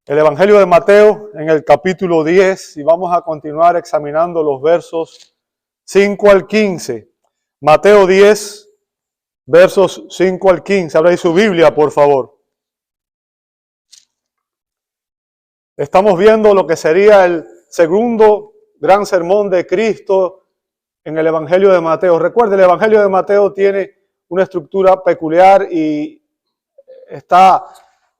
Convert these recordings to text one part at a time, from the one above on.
El Evangelio de Mateo en el capítulo 10 y vamos a continuar examinando los versos 5 al 15. Mateo 10, versos 5 al 15. Abra ahí su Biblia, por favor. Estamos viendo lo que sería el segundo gran sermón de Cristo en el Evangelio de Mateo. Recuerde, el Evangelio de Mateo tiene una estructura peculiar y está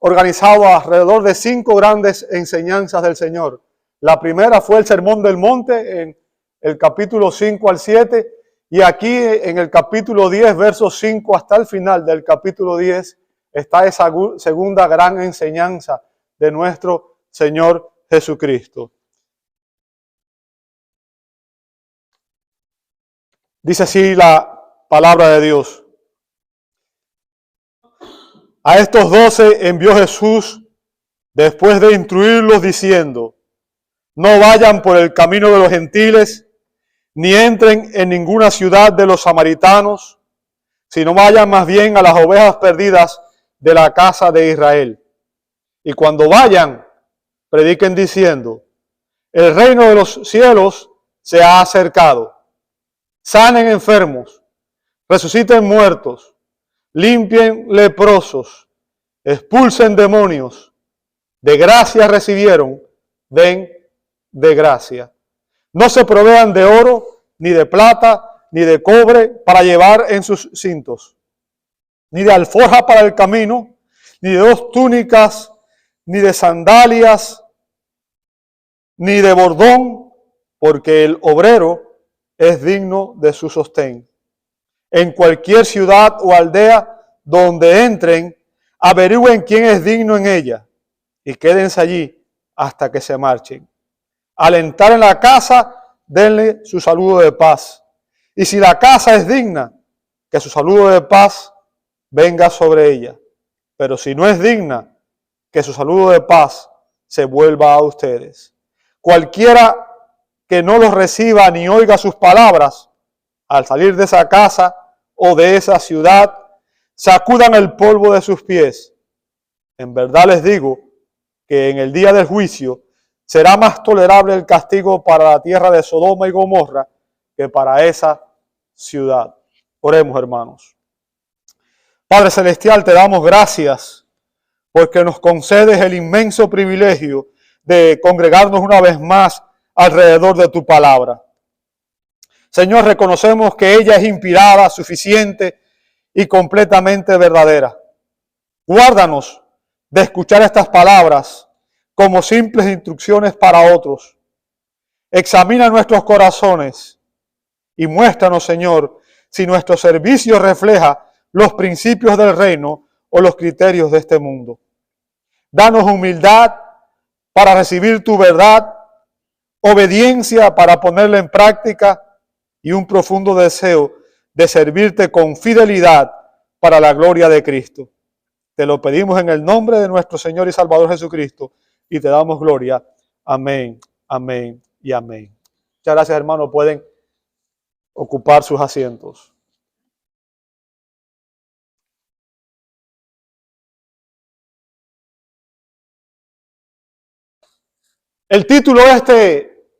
organizado alrededor de 5 grandes enseñanzas del Señor. La primera fue el Sermón del Monte en el capítulo 5 al 7 y aquí en el capítulo 10, versos 5 hasta el final del capítulo 10 está esa segunda gran enseñanza de nuestro Señor Jesucristo. Dice así la palabra de Dios. A estos 12 envió Jesús después de instruirlos diciendo: no vayan por el camino de los gentiles, ni entren en ninguna ciudad de los samaritanos, sino vayan más bien a las ovejas perdidas de la casa de Israel. Y cuando vayan, prediquen diciendo: el reino de los cielos se ha acercado. Sanen enfermos, resuciten muertos, limpien leprosos, expulsen demonios. De gracia recibieron, den de gracia. No se provean de oro, ni de plata, ni de cobre para llevar en sus cintos, ni de alforja para el camino, ni de 2 túnicas, ni de sandalias, ni de bordón, porque el obrero es digno de su sostén. En cualquier ciudad o aldea donde entren, averigüen quién es digno en ella y quédense allí hasta que se marchen. Al entrar en la casa, denle su saludo de paz. Y si la casa es digna, que su saludo de paz venga sobre ella. Pero si no es digna, que su saludo de paz se vuelva a ustedes. Cualquiera que no los reciba ni oiga sus palabras, al salir de esa casa o de esa ciudad, sacudan el polvo de sus pies. En verdad les digo que en el día del juicio será más tolerable el castigo para la tierra de Sodoma y Gomorra que para esa ciudad. Oremos, hermanos. Padre Celestial, te damos gracias porque nos concedes el inmenso privilegio de congregarnos una vez más alrededor de tu palabra. Señor, reconocemos que ella es inspirada, suficiente y completamente verdadera. Guárdanos de escuchar estas palabras como simples instrucciones para otros. Examina nuestros corazones y muéstranos, Señor, si nuestro servicio refleja los principios del reino o los criterios de este mundo. Danos humildad para recibir tu verdad, obediencia para ponerla en práctica y un profundo deseo de servirte con fidelidad para la gloria de Cristo. Te lo pedimos en el nombre de nuestro Señor y Salvador Jesucristo y te damos gloria. Amén, amén y amén. Muchas gracias, hermanos. Pueden ocupar sus asientos. El título de este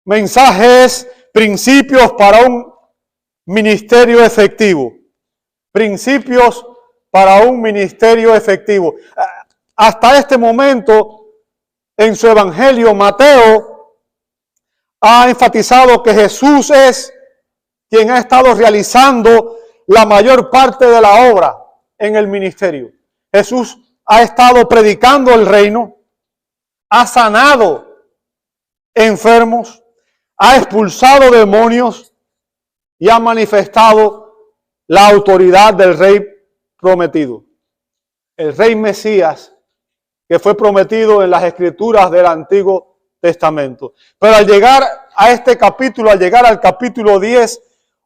mensaje es Principios para un ministerio efectivo. Principios para un ministerio efectivo. Hasta este momento, en su evangelio, Mateo ha enfatizado que Jesús es quien ha estado realizando la mayor parte de la obra en el ministerio. Jesús ha estado predicando el reino, ha sanado enfermos, ha expulsado demonios y ha manifestado la autoridad del Rey prometido. El Rey Mesías que fue prometido en las Escrituras del Antiguo Testamento. Pero al llegar a este capítulo, al llegar al capítulo 10,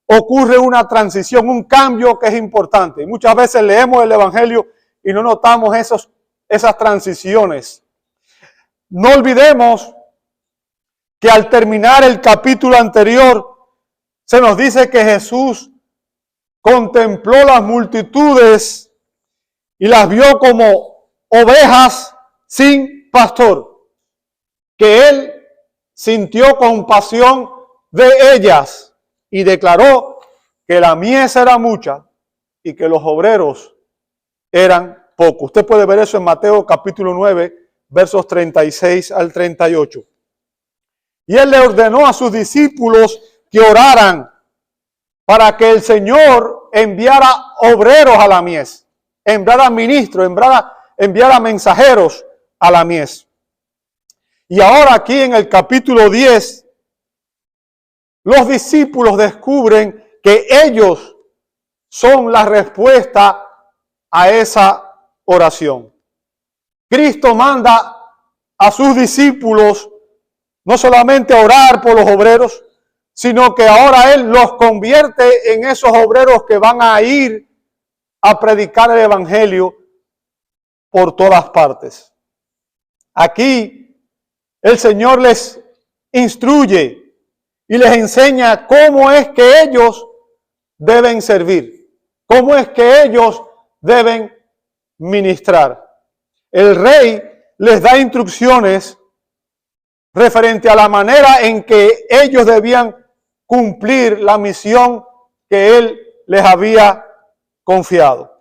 ocurre una transición, un cambio que es importante. Y muchas veces leemos el Evangelio y no notamos esas transiciones. No olvidemos que al terminar el capítulo anterior, se nos dice que Jesús contempló las multitudes y las vio como ovejas sin pastor, que él sintió compasión de ellas y declaró que la mies era mucha y que los obreros eran pocos. Usted puede ver eso en Mateo capítulo 9, versos 36 al 38. Y él le ordenó a sus discípulos que oraran para que el Señor enviara obreros a la mies, enviara ministros, enviara mensajeros a la mies. Y ahora aquí en el capítulo 10, los discípulos descubren que ellos son la respuesta a esa oración. Cristo manda a sus discípulos no solamente a orar por los obreros, sino que ahora Él los convierte en esos obreros que van a ir a predicar el Evangelio por todas partes. Aquí el Señor les instruye y les enseña cómo es que ellos deben servir, cómo es que ellos deben ministrar. El rey les da instrucciones referente a la manera en que ellos debían cumplir la misión que Él les había confiado.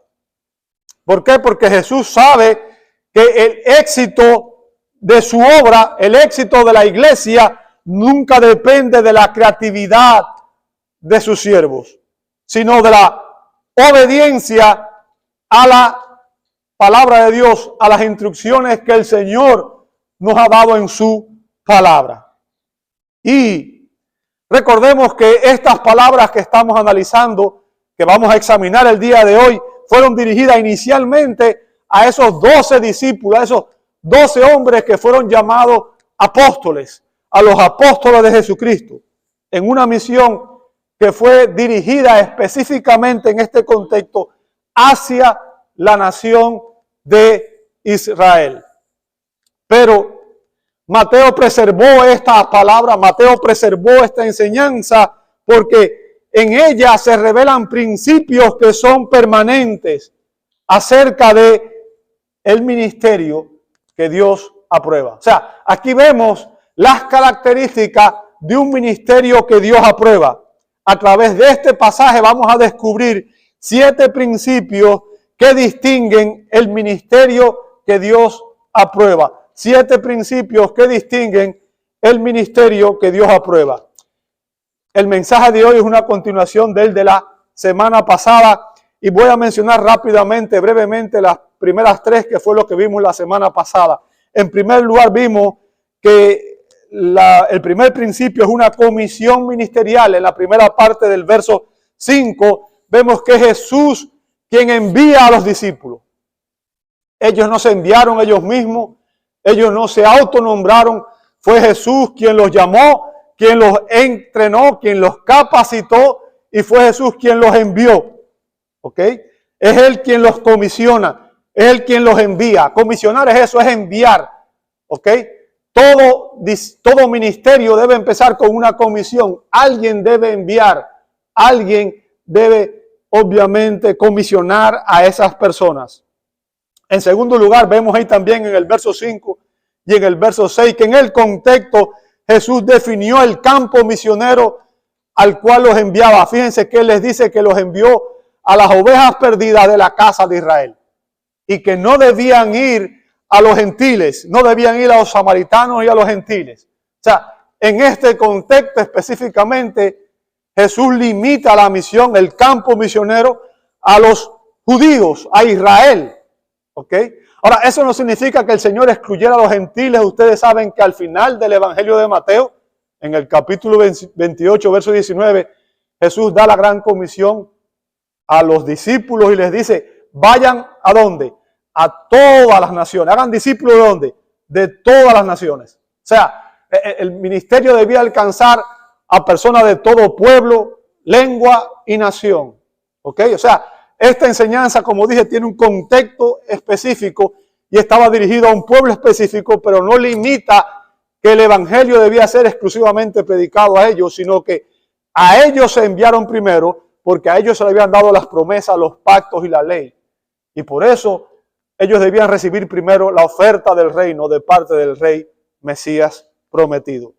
¿Por qué? Porque Jesús sabe que el éxito de su obra, el éxito de la iglesia, nunca depende de la creatividad de sus siervos, sino de la obediencia a la palabra de Dios, a las instrucciones que el Señor nos ha dado en su palabra. Y recordemos que estas palabras que estamos analizando, que vamos a examinar el día de hoy, fueron dirigidas inicialmente a esos 12 discípulos, a esos 12 hombres que fueron llamados apóstoles, a los apóstoles de Jesucristo, en una misión que fue dirigida específicamente en este contexto hacia la nación de Israel. Pero Mateo preservó esta palabra, Mateo preservó esta enseñanza, porque en ella se revelan principios que son permanentes acerca de el ministerio que Dios aprueba. O sea, aquí vemos las características de un ministerio que Dios aprueba. A través de este pasaje vamos a descubrir 7 principios que distinguen el ministerio que Dios aprueba. 7 principios que distinguen el ministerio que Dios aprueba. El mensaje de hoy es una continuación del de la semana pasada y voy a mencionar rápidamente, brevemente, las primeras 3 que fue lo que vimos la semana pasada. En primer lugar vimos que el primer principio es una comisión ministerial. En la primera parte del verso 5 vemos que es Jesús quien envía a los discípulos. Ellos no se enviaron ellos mismos, ellos no se autonombraron, fue Jesús quien los llamó, quien los entrenó, quien los capacitó y fue Jesús quien los envió. ¿Ok? Es Él quien los comisiona, es Él quien los envía. Comisionar es eso, es enviar. ¿Ok? Todo ministerio debe empezar con una comisión. Alguien debe enviar, alguien debe obviamente comisionar a esas personas. En segundo lugar, vemos ahí también en el verso 5 y en el verso 6 que en el contexto Jesús definió el campo misionero al cual los enviaba. Fíjense que Él les dice que los envió a las ovejas perdidas de la casa de Israel y que no debían ir a los gentiles, no debían ir a los samaritanos y a los gentiles. O sea, en este contexto específicamente, Jesús limita la misión, el campo misionero, a los judíos, a Israel. ¿Ok? Ahora, eso no significa que el Señor excluyera a los gentiles. Ustedes saben que al final del Evangelio de Mateo, en el capítulo 28, verso 19, Jesús da la gran comisión a los discípulos y les dice, vayan ¿a dónde? A todas las naciones. Hagan discípulos ¿de dónde? De todas las naciones. O sea, el ministerio debía alcanzar a personas de todo pueblo, lengua y nación. ¿Ok? O sea, esta enseñanza, como dije, tiene un contexto específico y estaba dirigido a un pueblo específico, pero no limita que el evangelio debía ser exclusivamente predicado a ellos, sino que a ellos se enviaron primero porque a ellos se le habían dado las promesas, los pactos y la ley. Y por eso ellos debían recibir primero la oferta del reino de parte del rey Mesías prometido.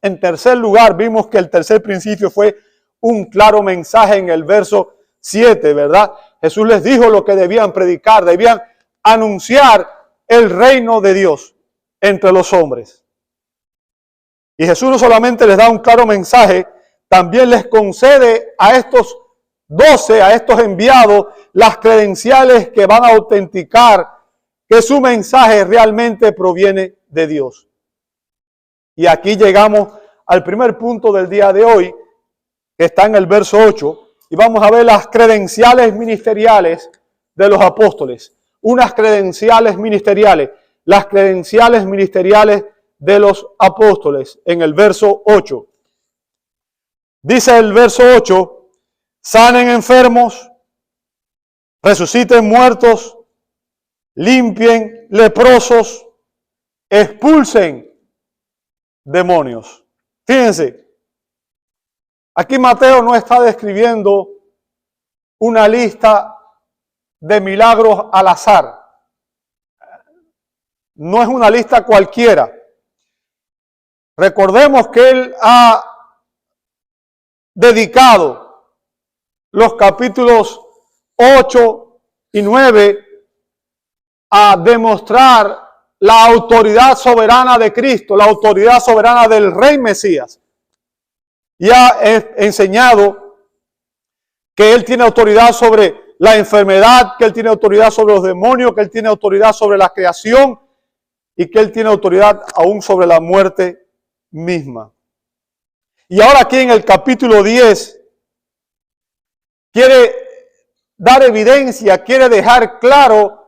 En tercer lugar, vimos que el tercer principio fue un claro mensaje en el verso 7, ¿verdad? Jesús les dijo lo que debían predicar, debían anunciar el reino de Dios entre los hombres. Y Jesús no solamente les da un claro mensaje, también les concede a estos 12, a estos enviados, las credenciales que van a autenticar que su mensaje realmente proviene de Dios. Y aquí llegamos al primer punto del día de hoy, que está en el verso 8, y vamos a ver las credenciales ministeriales de los apóstoles. Unas credenciales ministeriales, las credenciales ministeriales de los apóstoles, en el verso 8. Dice el verso 8, sanen enfermos, resuciten muertos, limpien leprosos, expulsen demonios. Fíjense, aquí Mateo no está describiendo una lista de milagros al azar. No es una lista cualquiera. Recordemos que él ha dedicado los capítulos 8 y 9 a demostrar la autoridad soberana de Cristo, la autoridad soberana del Rey Mesías. Y ha enseñado que Él tiene autoridad sobre la enfermedad, que Él tiene autoridad sobre los demonios, que Él tiene autoridad sobre la creación y que Él tiene autoridad aún sobre la muerte misma. Y ahora aquí en el capítulo 10 quiere dar evidencia, quiere dejar claro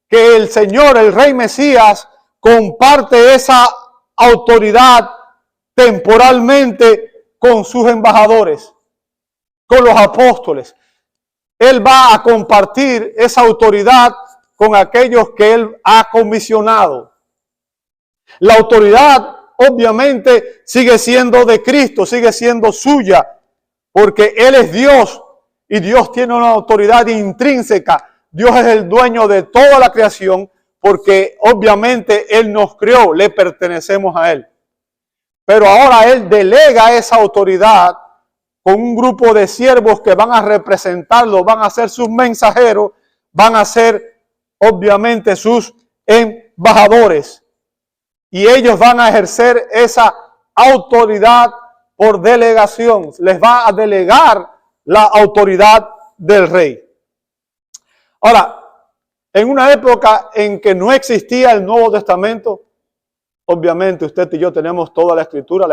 que el Señor, el Rey Mesías, comparte esa autoridad temporalmente con sus embajadores, con los apóstoles. Él va a compartir esa autoridad con aquellos que Él ha comisionado. La autoridad obviamente sigue siendo de Cristo, sigue siendo suya, porque Él es Dios y Dios tiene una autoridad intrínseca. Dios es el dueño de toda la creación porque obviamente Él nos creó, le pertenecemos a Él. Pero ahora Él delega esa autoridad con un grupo de siervos que van a representarlo, van a ser sus mensajeros, van a ser obviamente sus embajadores. Y ellos van a ejercer esa autoridad por delegación. Les va a delegar la autoridad del rey. Ahora, en una época en que no existía el Nuevo Testamento, obviamente usted y yo tenemos toda la escritura,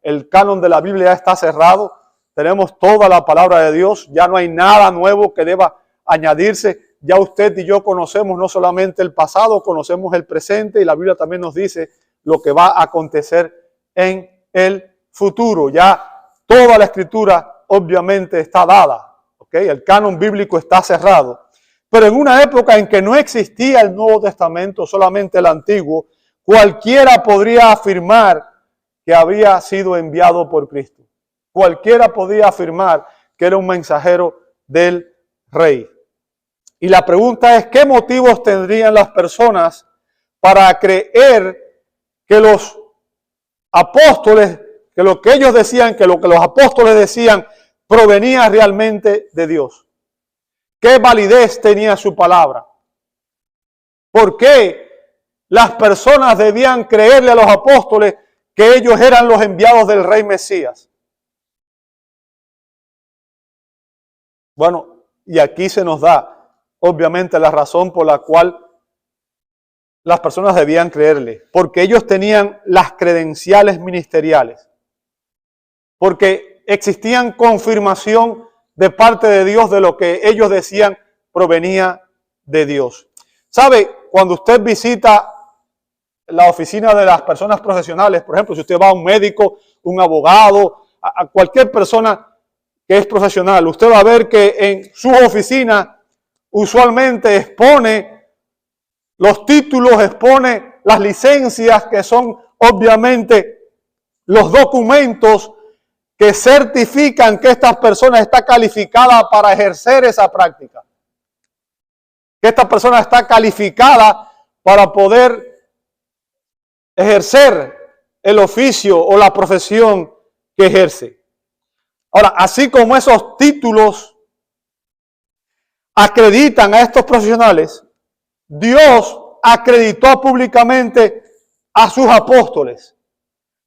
el canon de la Biblia ya está cerrado, tenemos toda la palabra de Dios, ya no hay nada nuevo que deba añadirse. Ya usted y yo conocemos no solamente el pasado, conocemos el presente y la Biblia también nos dice lo que va a acontecer en el futuro. Ya toda la escritura obviamente está dada, ¿ok? El canon bíblico está cerrado. Pero en una época en que no existía el Nuevo Testamento, solamente el Antiguo, cualquiera podría afirmar que había sido enviado por Cristo. Cualquiera podía afirmar que era un mensajero del Rey. Y la pregunta es, ¿qué motivos tendrían las personas para creer que los apóstoles, que lo que ellos decían, que lo que los apóstoles decían, provenía realmente de Dios? ¿Qué validez tenía su palabra? ¿Por qué las personas debían creerle a los apóstoles que ellos eran los enviados del Rey Mesías? Bueno, y aquí se nos da obviamente la razón por la cual las personas debían creerle. Porque ellos tenían las credenciales ministeriales. Porque existían confirmación de parte de Dios de lo que ellos decían provenía de Dios. ¿Sabe? Cuando usted visita la oficina de las personas profesionales, por ejemplo, si usted va a un médico, un abogado, a cualquier persona que es profesional, usted va a ver que en su oficina usualmente expone los títulos, expone las licencias, que son obviamente los documentos que certifican que esta persona está calificada para ejercer esa práctica. que esta persona está calificada para poder ejercer el oficio o la profesión que ejerce. Ahora, así como esos títulos acreditan a estos profesionales, Dios acreditó públicamente a sus apóstoles.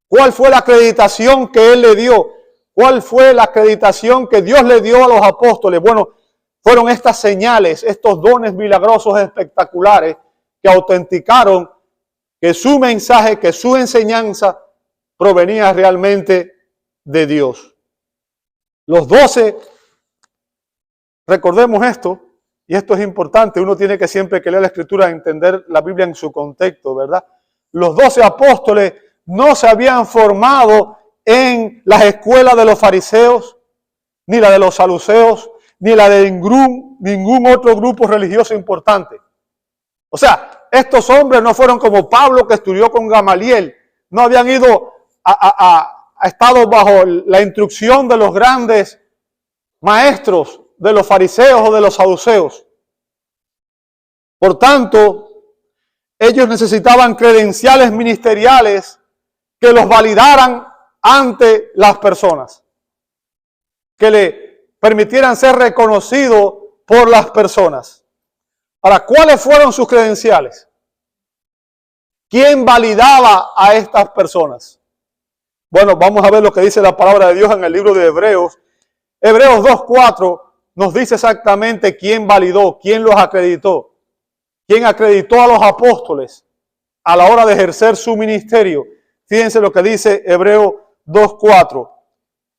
¿Cuál fue la acreditación que Él le dio? ¿Cuál fue la acreditación que Dios le dio a los apóstoles? Bueno, fueron estas señales, estos dones milagrosos espectaculares que autenticaron que su mensaje, que su enseñanza provenía realmente de Dios. Los 12, recordemos esto, y esto es importante, uno tiene que siempre que leer la Escritura entender la Biblia en su contexto, ¿verdad? Los 12 apóstoles no se habían formado en las escuelas de los fariseos, ni la de los saduceos, ni la de ningún otro grupo religioso importante. O sea, estos hombres no fueron como Pablo, que estudió con Gamaliel, no habían ido a estado bajo la instrucción de los grandes maestros de los fariseos o de los saduceos. Por tanto, ellos necesitaban credenciales ministeriales que los validaran ante las personas, que le permitieran ser reconocidos por las personas. Ahora, ¿cuáles fueron sus credenciales? ¿Quién validaba a estas personas? Bueno, vamos a ver lo que dice la palabra de Dios en el libro de Hebreos. Hebreos 2:4 nos dice exactamente quién validó, quién los acreditó, quién acreditó a los apóstoles a la hora de ejercer su ministerio. Fíjense lo que dice Hebreos 2:4.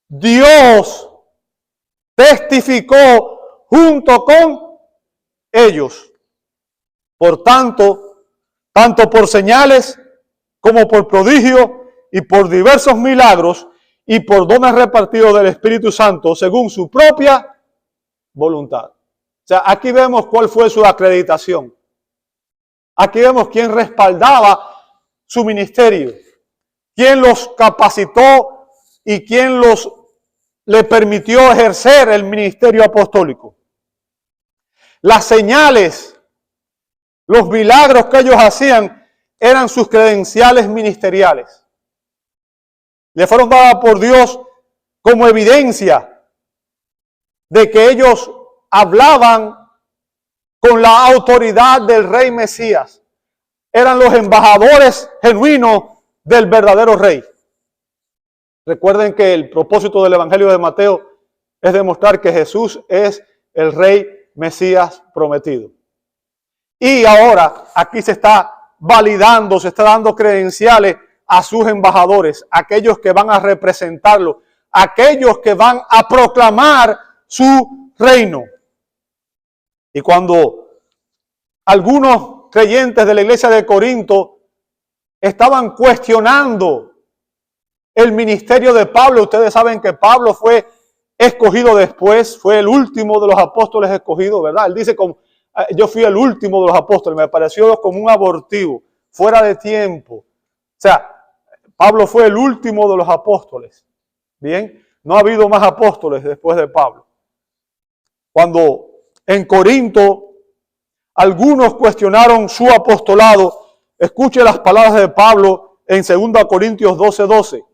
Dios testificó junto con ellos. Por tanto por señales como por prodigio y por diversos milagros y por dones repartidos del Espíritu Santo según su propia voluntad. O sea, aquí vemos cuál fue su acreditación. Aquí vemos quién respaldaba su ministerio, quién los capacitó y quién le permitió ejercer el ministerio apostólico. Las señales, los milagros que ellos hacían eran sus credenciales ministeriales. Le fueron dadas por Dios como evidencia de que ellos hablaban con la autoridad del Rey Mesías. Eran los embajadores genuinos del verdadero Rey. Recuerden que el propósito del Evangelio de Mateo es demostrar que Jesús es el Rey Mesías prometido. Y ahora aquí se está validando, se está dando credenciales a sus embajadores, aquellos que van a representarlo, aquellos que van a proclamar su reino. Y cuando algunos creyentes de la iglesia de Corinto estaban cuestionando el ministerio de Pablo, ustedes saben que Pablo fue escogido después, fue el último de los apóstoles escogidos, ¿verdad? Él dice, yo fui el último de los apóstoles, me pareció como un abortivo, fuera de tiempo. O sea, Pablo fue el último de los apóstoles. Bien, no ha habido más apóstoles después de Pablo. Cuando en Corinto algunos cuestionaron su apostolado, escuche las palabras de Pablo en 2 Corintios 12:12.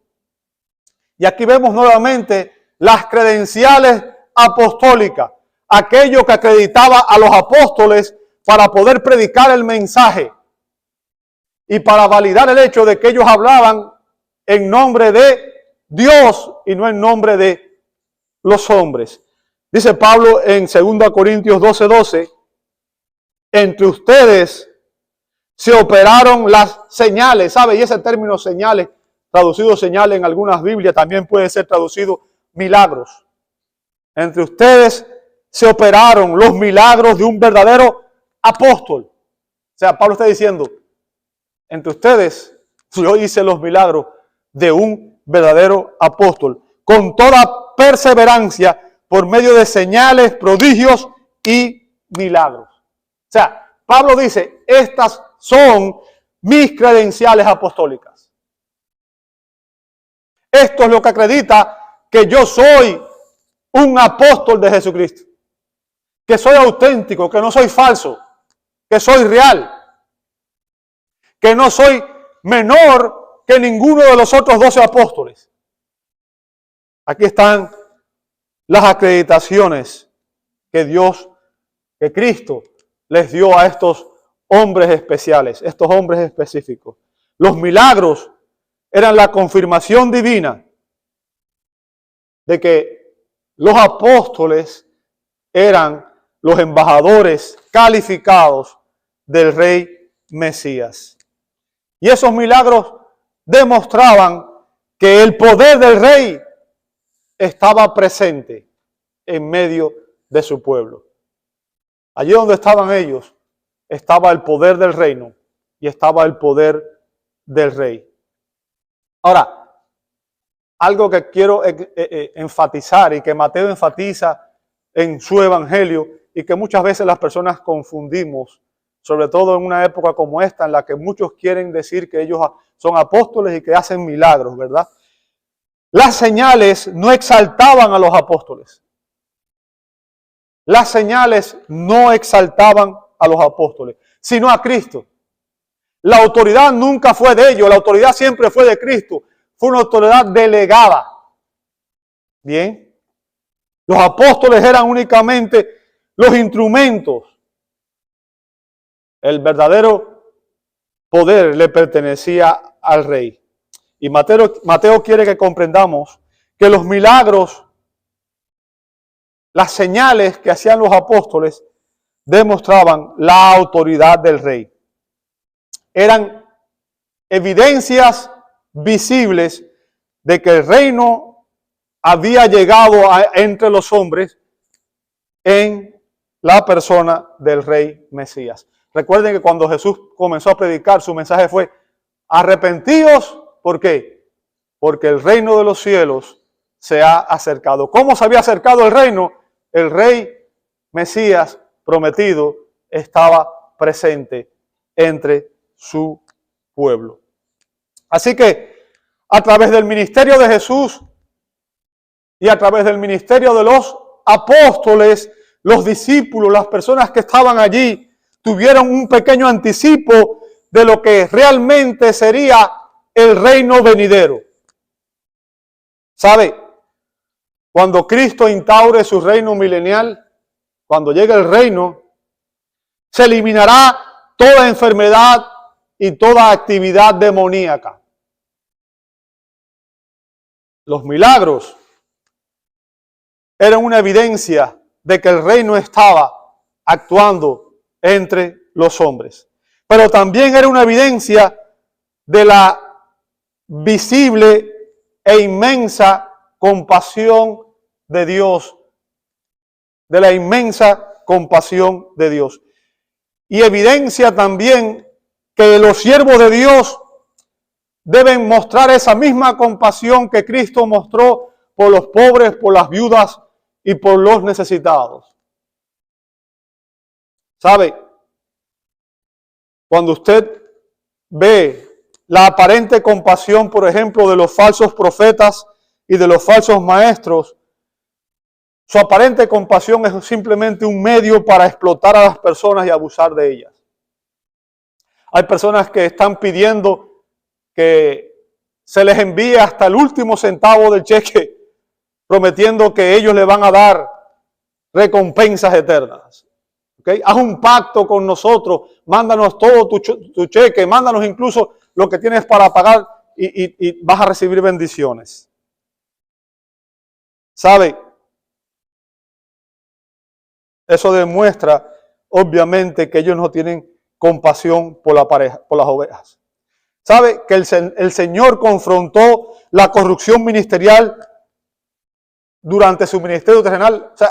Y aquí vemos nuevamente las credenciales apostólicas, aquello que acreditaba a los apóstoles para poder predicar el mensaje y para validar el hecho de que ellos hablaban en nombre de Dios y no en nombre de los hombres. Dice Pablo en 2 Corintios 12:12, entre ustedes se operaron las señales, ¿sabe? Y ese término señales, traducido señales en algunas Biblias, también puede ser traducido milagros. Entre ustedes se operaron los milagros de un verdadero apóstol. O sea, Pablo está diciendo, entre ustedes yo hice los milagros de un verdadero apóstol, con toda perseverancia, por medio de señales, prodigios y milagros. O sea, Pablo dice, estas son mis credenciales apostólicas. Esto es lo que acredita que yo soy un apóstol de Jesucristo, que soy auténtico, que no soy falso, que soy real, que no soy menor que ninguno de los otros 12 apóstoles. Aquí están las acreditaciones que Cristo les dio a estos hombres especiales, estos hombres específicos. Los milagros eran la confirmación divina de que los apóstoles eran los embajadores calificados del Rey Mesías. Y esos milagros demostraban que el poder del Rey estaba presente en medio de su pueblo. Allí donde estaban ellos, estaba el poder del reino y estaba el poder del Rey. Ahora, algo que quiero enfatizar y que Mateo enfatiza en su evangelio y que muchas veces las personas confundimos, sobre todo en una época como esta en la que muchos quieren decir que ellos son apóstoles y que hacen milagros, ¿verdad? Las señales no exaltaban a los apóstoles. Las señales no exaltaban a los apóstoles, sino a Cristo. La autoridad nunca fue de ellos, la autoridad siempre fue de Cristo. Fue una autoridad delegada. Bien. Los apóstoles eran únicamente los instrumentos. El verdadero poder le pertenecía al Rey. Y Mateo quiere que comprendamos que los milagros, las señales que hacían los apóstoles, demostraban la autoridad del Rey. Eran evidencias visibles de que el reino había llegado entre los hombres en la persona del Rey Mesías. Recuerden que cuando Jesús comenzó a predicar, su mensaje fue: arrepentíos. ¿Por qué? Porque el reino de los cielos se ha acercado. ¿Cómo se había acercado el reino? El Rey Mesías prometido estaba presente entre su pueblo. Así que a través del ministerio de Jesús y a través del ministerio de los apóstoles, los discípulos, las personas que estaban allí, tuvieron un pequeño anticipo de lo que realmente sería el reino venidero. ¿Sabe? Cuando Cristo instaure su reino milenial, cuando llegue el reino, se eliminará toda enfermedad y toda actividad demoníaca. Los milagros eran una evidencia de que el reino estaba actuando entre los hombres. Pero también era una evidencia de la visible e inmensa compasión de Dios. De la inmensa compasión de Dios. Y evidencia también que los siervos de Dios deben mostrar esa misma compasión que Cristo mostró por los pobres, por las viudas y por los necesitados. ¿Sabe? Cuando usted ve la aparente compasión, por ejemplo, de los falsos profetas y de los falsos maestros, su aparente compasión es simplemente un medio para explotar a las personas y abusar de ellas. Hay personas que están pidiendo que se les envíe hasta el último centavo del cheque, prometiendo que ellos le van a dar recompensas eternas. ¿Okay? Haz un pacto con nosotros, mándanos todo tu cheque, mándanos incluso lo que tienes para pagar y vas a recibir bendiciones. ¿Sabe? Eso demuestra, obviamente, que ellos no tienen compasión por la pareja, por las ovejas. ¿Sabe? Que el Señor confrontó la corrupción ministerial durante su ministerio terrenal. O sea,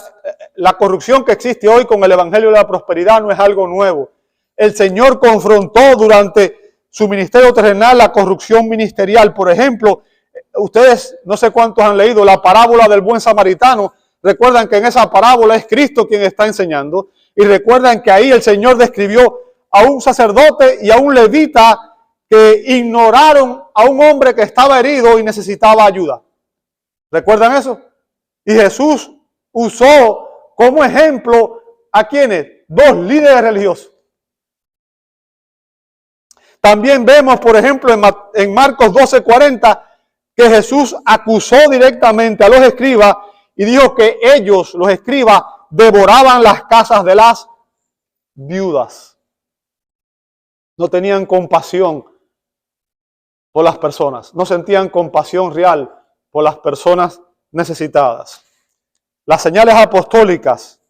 la corrupción que existe hoy con el Evangelio de la Prosperidad no es algo nuevo. El Señor confrontó durante su ministerio terrenal la corrupción ministerial. Por ejemplo, ustedes no sé cuántos han leído la parábola del buen samaritano. Recuerdan que en esa parábola es Cristo quien está enseñando. Y recuerdan que ahí el Señor describió a un sacerdote y a un levita que ignoraron a un hombre que estaba herido y necesitaba ayuda. ¿Recuerdan eso? Y Jesús usó como ejemplo a quienes, dos líderes religiosos. También vemos, por ejemplo, en Marcos 12:40, que Jesús acusó directamente a los escribas y dijo que ellos, los escribas, devoraban las casas de las viudas. No tenían compasión por las personas, no sentían compasión real por las personas necesitadas. Las señales apostólicas,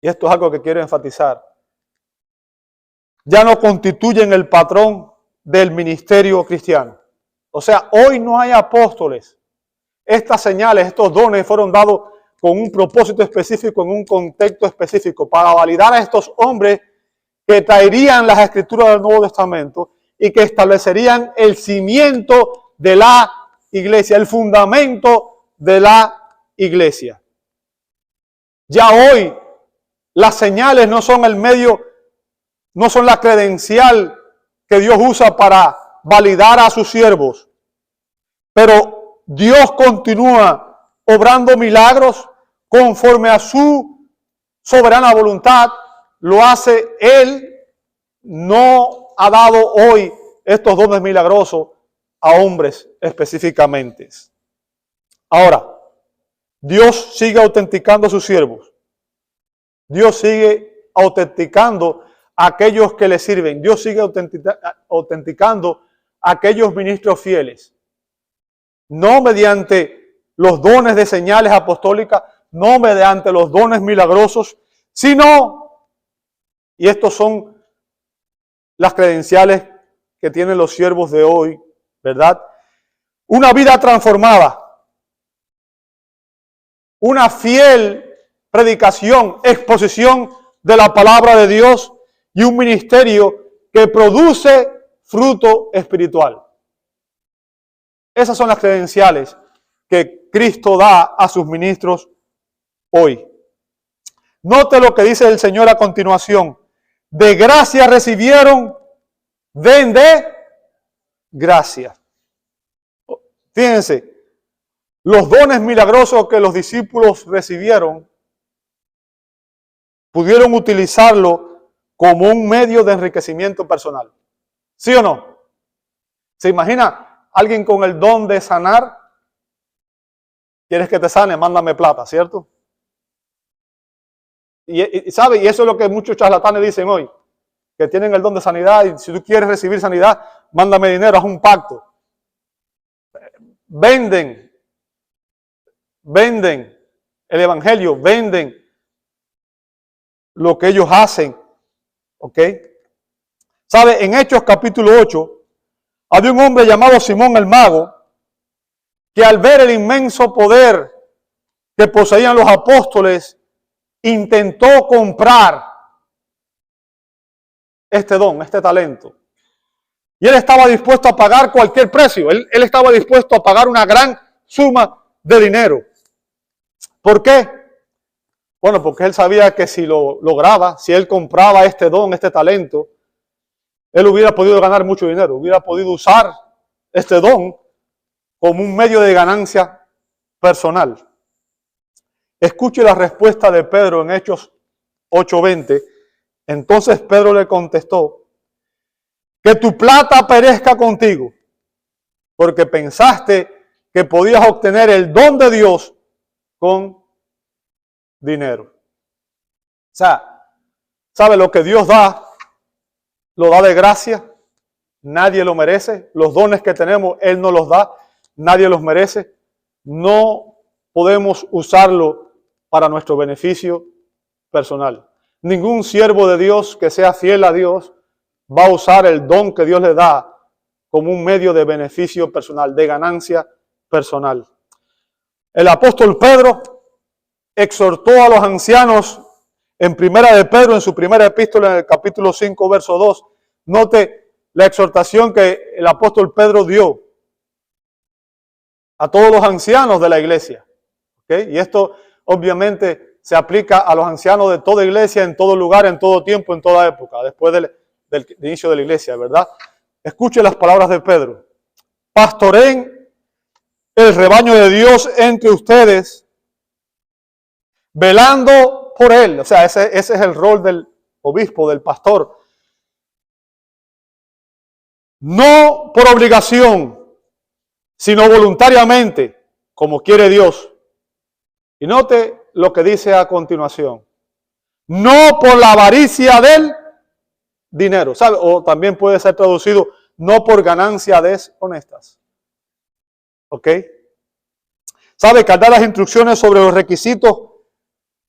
y esto es algo que quiero enfatizar, ya no constituyen el patrón del ministerio cristiano. O sea, hoy no hay apóstoles. Estas señales, estos dones fueron dados con un propósito específico, en un contexto específico, para validar a estos hombres que traerían las escrituras del Nuevo Testamento y que establecerían el cimiento de la iglesia, el fundamento de la iglesia. Ya hoy las señales no son el medio, no son la credencial que Dios usa para validar a sus siervos, pero Dios continúa obrando milagros conforme a su soberana voluntad. Lo hace Él. No ha dado hoy estos dones milagrosos a hombres específicamente. Ahora, Dios sigue autenticando a sus siervos. Dios sigue autenticando a aquellos que le sirven. Dios sigue autenticando a aquellos ministros fieles. No mediante los dones de señales apostólicas, no mediante los dones milagrosos, sino, y estos son las credenciales que tienen los siervos de hoy, ¿verdad? Una vida transformada, una fiel predicación, exposición de la palabra de Dios y un ministerio que produce fruto espiritual. Esas son las credenciales que Cristo da a sus ministros hoy. Note lo que dice el Señor a continuación. De gracia recibieron, den de gracia. Fíjense, los dones milagrosos que los discípulos recibieron, pudieron utilizarlo como un medio de enriquecimiento personal. ¿Sí o no? ¿Se imagina alguien con el don de sanar? ¿Quieres que te sane? Mándame plata, ¿cierto? Y ¿sabe? Y eso es lo que muchos charlatanes dicen hoy, que tienen el don de sanidad, y si tú quieres recibir sanidad, mándame dinero, haz un pacto. Venden el evangelio, venden lo que ellos hacen, ¿ok? ¿Sabe? En Hechos capítulo 8, había un hombre llamado Simón el Mago, que al ver el inmenso poder que poseían los apóstoles, intentó comprar este don, este talento. Y él estaba dispuesto a pagar cualquier precio. Él estaba dispuesto a pagar una gran suma de dinero. ¿Por qué? Bueno, porque él sabía que si lo lograba, si él compraba este don, este talento, él hubiera podido ganar mucho dinero, hubiera podido usar este don como un medio de ganancia personal. Escuche la respuesta de Pedro en Hechos 8:20. Entonces Pedro le contestó: que tu plata perezca contigo, porque pensaste que podías obtener el don de Dios con dinero. O sea, ¿sabe lo que Dios da? Lo da de gracia. Nadie lo merece. Los dones que tenemos, Él no los da. Nadie los merece. No podemos usarlo para nuestro beneficio personal. Ningún siervo de Dios que sea fiel a Dios va a usar el don que Dios le da como un medio de beneficio personal, de ganancia personal. El apóstol Pedro exhortó a los ancianos en Primera de Pedro, en su primera epístola, en el capítulo 5, verso 2. Note la exhortación que el apóstol Pedro dio a todos los ancianos de la iglesia. ¿Okay? Y esto obviamente se aplica a los ancianos de toda iglesia, en todo lugar, en todo tiempo, en toda época, después del inicio de la iglesia, ¿verdad? Escuche las palabras de Pedro. Pastoreen el rebaño de Dios entre ustedes, velando por él. O sea, ese es el rol del obispo, del pastor. no por obligación, sino voluntariamente, como quiere Dios. Y note lo que dice a continuación. No por la avaricia del dinero, ¿sabe? O también puede ser traducido, no por ganancias deshonestas. ¿Ok? ¿Sabe? Que al dar las instrucciones sobre los requisitos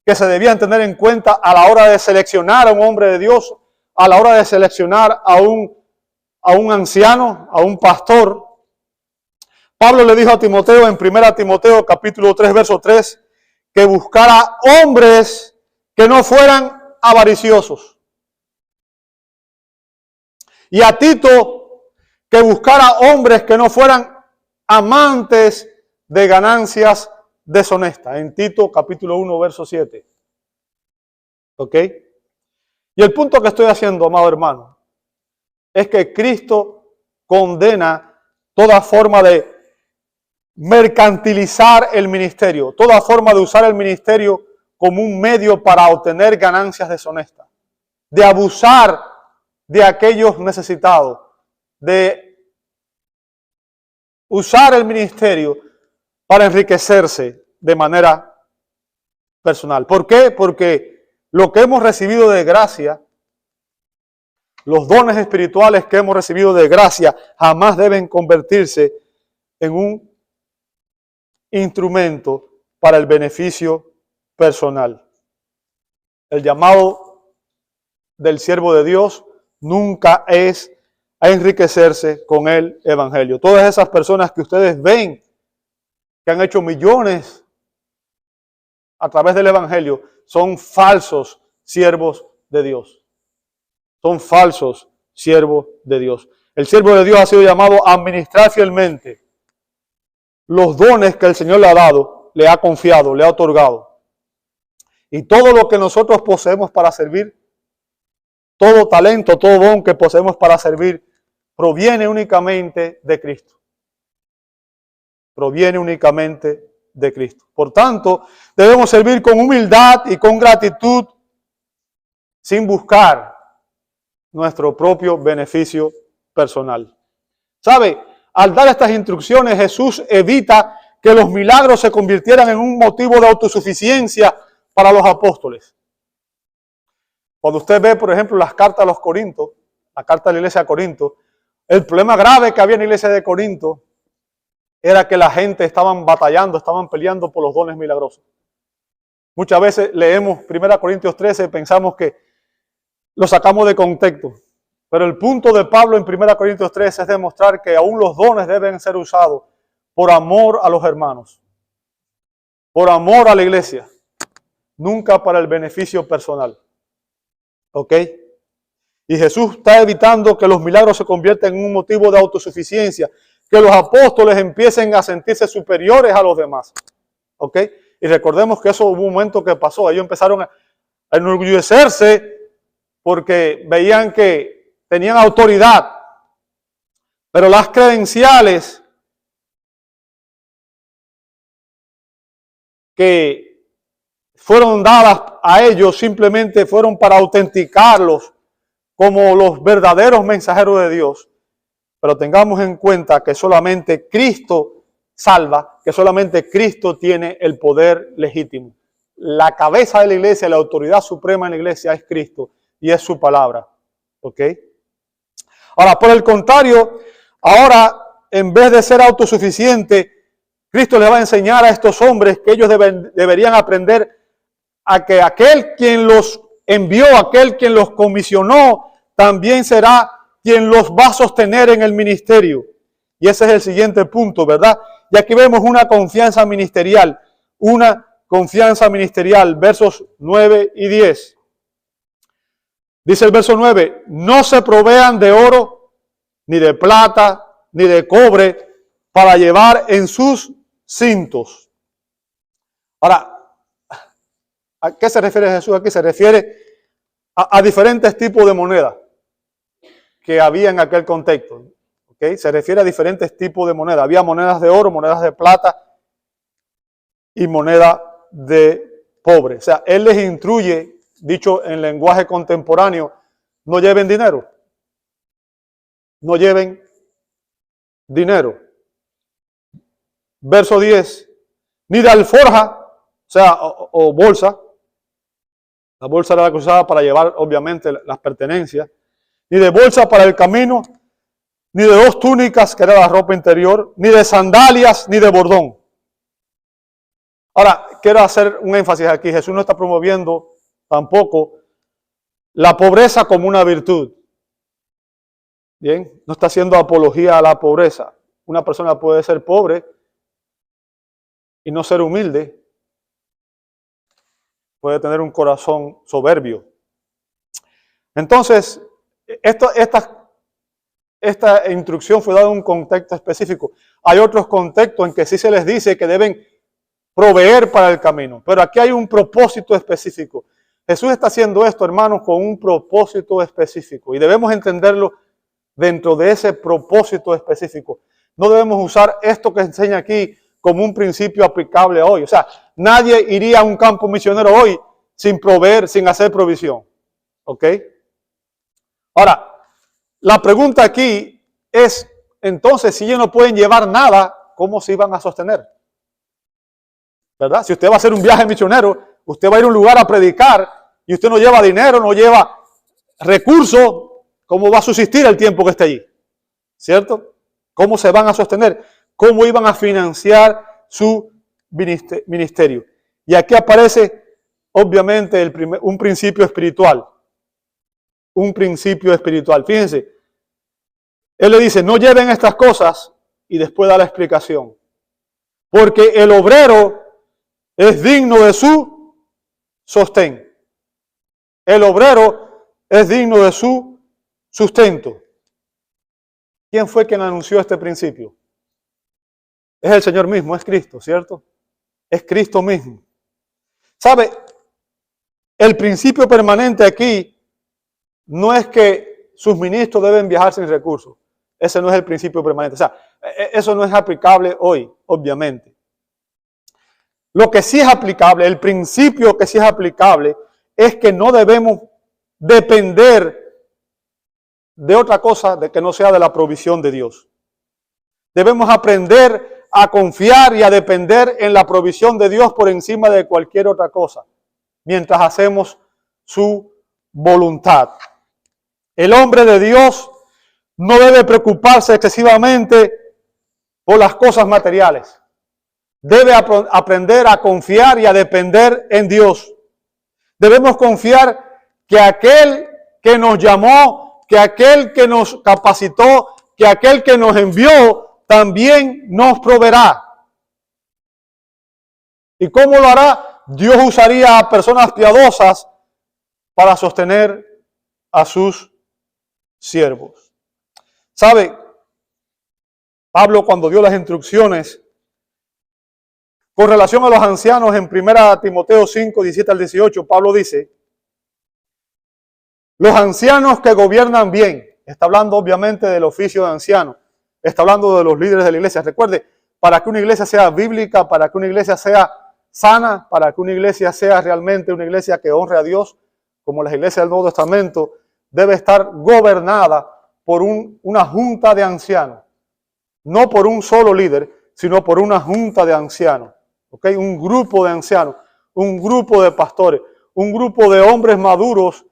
que se debían tener en cuenta a la hora de seleccionar a un hombre de Dios, a la hora de seleccionar a un anciano, a un pastor, Pablo le dijo a Timoteo en 1 Timoteo capítulo 3, verso 3, que buscara hombres que no fueran avariciosos. Y a Tito, que buscara hombres que no fueran amantes de ganancias deshonestas. En Tito capítulo 1, verso 7. ¿Ok? Y el punto que estoy haciendo, amado hermano, es que Cristo condena toda forma de mercantilizar el ministerio, toda forma de usar el ministerio como un medio para obtener ganancias deshonestas, de abusar de aquellos necesitados, de usar el ministerio para enriquecerse de manera personal. ¿Por qué? Porque lo que hemos recibido de gracia, los dones espirituales que hemos recibido de gracia, jamás deben convertirse en un instrumento para el beneficio personal. El llamado del siervo de Dios nunca es a enriquecerse con el evangelio. Todas esas personas que ustedes ven que han hecho millones a través del evangelio son falsos siervos de Dios. Son falsos siervos de Dios. El siervo de Dios ha sido llamado a administrar fielmente los dones que el Señor le ha dado, le ha confiado, le ha otorgado. Y todo lo que nosotros poseemos para servir, todo talento, todo don que poseemos para servir, proviene únicamente de Cristo. Proviene únicamente de Cristo. Por tanto, debemos servir con humildad y con gratitud, sin buscar nuestro propio beneficio personal. ¿Sabe? Al dar estas instrucciones, Jesús evita que los milagros se convirtieran en un motivo de autosuficiencia para los apóstoles. Cuando usted ve, por ejemplo, las cartas a los Corintios, la carta de la iglesia de Corinto, el problema grave que había en la iglesia de Corinto era que la gente estaban batallando, estaban peleando por los dones milagrosos. Muchas veces leemos 1 Corintios 13 y pensamos que lo sacamos de contexto. Pero el punto de Pablo en 1 Corintios 13 es demostrar que aún los dones deben ser usados por amor a los hermanos, por amor a la iglesia, nunca para el beneficio personal. ¿Ok? Y Jesús está evitando que los milagros se conviertan en un motivo de autosuficiencia, que los apóstoles empiecen a sentirse superiores a los demás. ¿Ok? Y recordemos que eso hubo un momento que pasó. Ellos empezaron a enorgullecerse porque veían que tenían autoridad, pero las credenciales que fueron dadas a ellos simplemente fueron para autenticarlos como los verdaderos mensajeros de Dios. Pero tengamos en cuenta que solamente Cristo salva, que solamente Cristo tiene el poder legítimo. La cabeza de la iglesia, la autoridad suprema en la iglesia es Cristo y es su palabra. ¿Ok? Ahora, por el contrario, ahora en vez de ser autosuficiente, Cristo les va a enseñar a estos hombres que ellos deberían aprender a que aquel quien los envió, aquel quien los comisionó, también será quien los va a sostener en el ministerio. Y ese es el siguiente punto, ¿verdad? Y aquí vemos una confianza ministerial, versos 9 y 10. Dice el verso 9, no se provean de oro, ni de plata, ni de cobre, para llevar en sus cintos. Ahora, ¿a qué se refiere Jesús aquí? Se refiere a diferentes tipos de moneda que había en aquel contexto. ¿Okay? Se refiere a diferentes tipos de moneda. Había monedas de oro, monedas de plata y moneda de cobre. O sea, Él les instruye, dicho en lenguaje contemporáneo, no lleven dinero. no lleven dinero. Verso 10, ni de alforja, o sea, o bolsa. La bolsa era la que usaba para llevar, obviamente, las pertenencias. Ni de bolsa para el camino, ni de 2 túnicas, que era la ropa interior, ni de sandalias, ni de bordón. Ahora, quiero hacer un énfasis aquí. Jesús no está promoviendo tampoco la pobreza como una virtud. Bien, no está haciendo apología a la pobreza. Una persona puede ser pobre y no ser humilde. Puede tener un corazón soberbio. Entonces, esta instrucción fue dada en un contexto específico. Hay otros contextos en que sí se les dice que deben proveer para el camino. Pero aquí hay un propósito específico. Jesús está haciendo esto, hermanos, con un propósito específico. Y debemos entenderlo dentro de ese propósito específico. No debemos usar esto que enseña aquí como un principio aplicable hoy. O sea, nadie iría a un campo misionero hoy sin proveer, sin hacer provisión. ¿Ok? Ahora, la pregunta aquí es, entonces, si ellos no pueden llevar nada, ¿cómo se iban a sostener? ¿Verdad? Si usted va a hacer un viaje misionero, usted va a ir a un lugar a predicar y usted no lleva dinero, no lleva recursos, ¿cómo va a subsistir el tiempo que esté allí? ¿Cierto? ¿Cómo se van a sostener? ¿Cómo iban a financiar su ministerio? Y aquí aparece, obviamente, un principio espiritual. Un principio espiritual. Fíjense, él le dice, no lleven estas cosas y después da la explicación. Porque el obrero es digno de su sostén. El obrero es digno de su sustento. ¿Quién fue quien anunció este principio? Es el Señor mismo, es Cristo, ¿cierto? Es Cristo mismo. ¿Sabe? El principio permanente aquí no es que sus ministros deben viajar sin recursos. Ese no es el principio permanente. O sea, eso no es aplicable hoy, obviamente. Lo que sí es aplicable, el principio que sí es aplicable, es que no debemos depender de otra cosa de que no sea de la provisión de Dios. Debemos aprender a confiar y a depender en la provisión de Dios por encima de cualquier otra cosa, mientras hacemos su voluntad. El hombre de Dios no debe preocuparse excesivamente por las cosas materiales. Debe aprender a confiar y a depender en Dios. Debemos confiar que aquel que nos llamó, que aquel que nos capacitó, que aquel que nos envió, también nos proveerá. ¿Y cómo lo hará? Dios usaría a personas piadosas para sostener a sus siervos. ¿Sabe? Pablo, cuando dio las instrucciones con relación a los ancianos en 1 Timoteo 5, 17 al 18, Pablo dice, los ancianos que gobiernan bien, está hablando obviamente del oficio de anciano, está hablando de los líderes de la iglesia. Recuerde, para que una iglesia sea bíblica, para que una iglesia sea sana, para que una iglesia sea realmente una iglesia que honre a Dios, como las iglesias del Nuevo Testamento, debe estar gobernada por una junta de ancianos. No por un solo líder, sino por una junta de ancianos. ¿Okay? Un grupo de ancianos, un grupo de pastores, un grupo de hombres maduros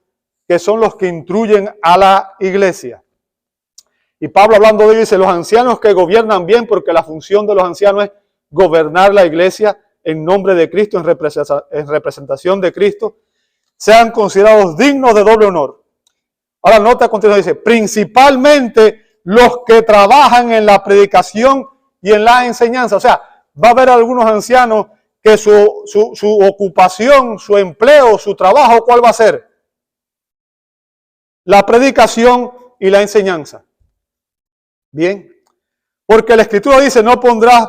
que son los que instruyen a la iglesia. Y Pablo, hablando de ellos, dice, los ancianos que gobiernan bien, porque la función de los ancianos es gobernar la iglesia en nombre de Cristo, en representación de Cristo, sean considerados dignos de doble honor. Ahora nota a continuación, dice, principalmente los que trabajan en la predicación y en la enseñanza. O sea, va a haber algunos ancianos que su ocupación, su empleo, su trabajo, ¿cuál va a ser? La predicación y la enseñanza. Bien, porque la Escritura dice, no pondrás